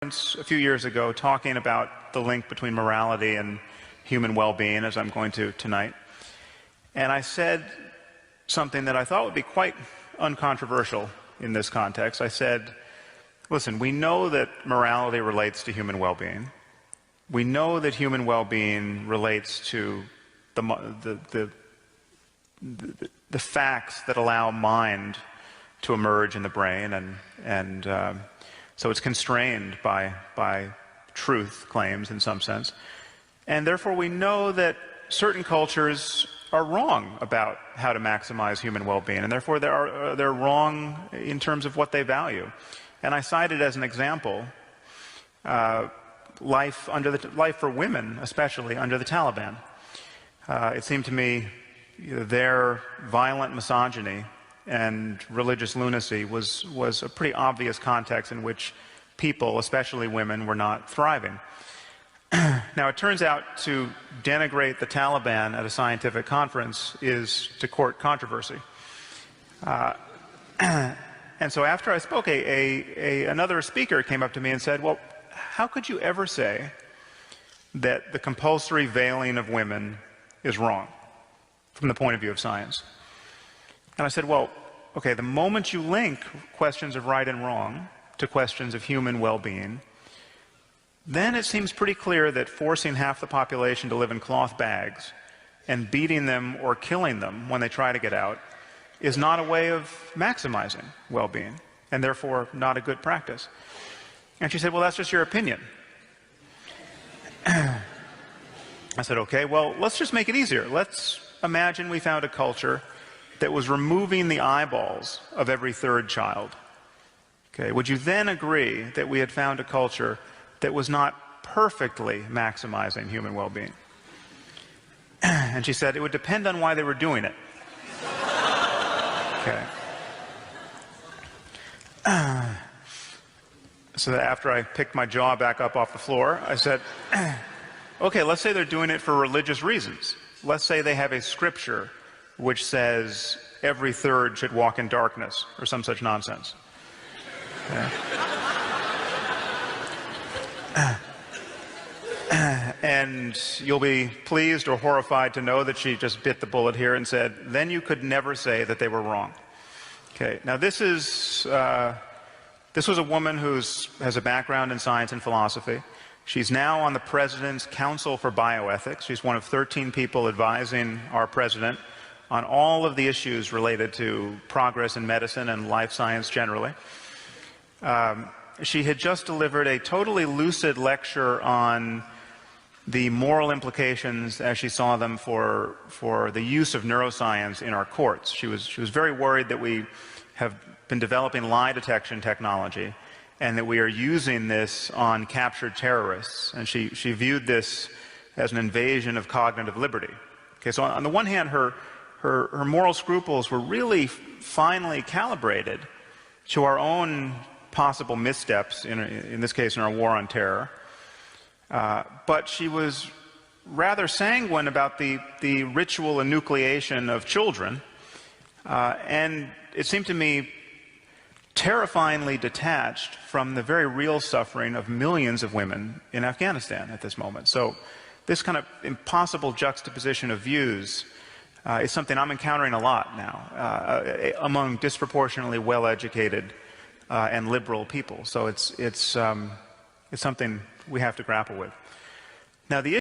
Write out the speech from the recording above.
a few years ago talking about the link between morality and human well-being, as I'm going to tonight. And I said something that I thought would be quite uncontroversial in this context. I said, listen, we know that morality relates to human well-being. We know that human well-being relates to the facts that allow mind to emerge in the brain, and so it's constrained by truth claims in some sense. And therefore we know that certain cultures are wrong about how to maximize human well-being, and therefore they're wrong in terms of what they value. And I cited as an example life for women, especially under the Taliban. It seemed to me their violent misogyny and religious lunacy was a pretty obvious context in which people, especially women, were not thriving. Now, it turns out to denigrate the Taliban at a scientific conference is to court controversy. And so after I spoke, another speaker came up to me and said, well, how could you ever say that the compulsory veiling of women is wrong from the point of view of science? And I said, well, okay, the moment you link questions of right and wrong to questions of human well-being, then it seems pretty clear that forcing half the population to live in cloth bags and beating them or killing them when they try to get out is not a way of maximizing well-being, and therefore not a good practice. And she said, well, that's just your opinion. I said, okay, well, let's just make it easier. Let's imagine we found a culture that was removing the eyeballs of every third child. Okay, would you then agree that we had found a culture that was not perfectly maximizing human well-being? And she said, it would depend on why they were doing it. Okay. So that after I picked my jaw back up off the floor, I said, okay, let's say they're doing it for religious reasons. Let's say they have a scripture which says every third should walk in darkness, or some such nonsense. Okay. And you'll be pleased or horrified to know that she just bit the bullet here and said, then you could never say that they were wrong. Okay, now this was a woman who has a background in science and philosophy. She's now on the President's Council for Bioethics. She's one of 13 people advising our President on all of the issues related to progress in medicine and life science generally. She had just delivered a totally lucid lecture on the moral implications, as she saw them, for the use of neuroscience in our courts. She was very worried that we have been developing lie detection technology and that we are using this on captured terrorists. And she viewed this as an invasion of cognitive liberty. Okay, so on the one hand, her moral scruples were really finely calibrated to our own possible missteps, in this case in our war on terror. But she was rather sanguine about the ritual enucleation of children, and it seemed to me terrifyingly detached from the very real suffering of millions of women in Afghanistan at this moment. So this kind of impossible juxtaposition of views is something I'm encountering a lot now among disproportionately well-educated and liberal people. So it's something we have to grapple with. Now, the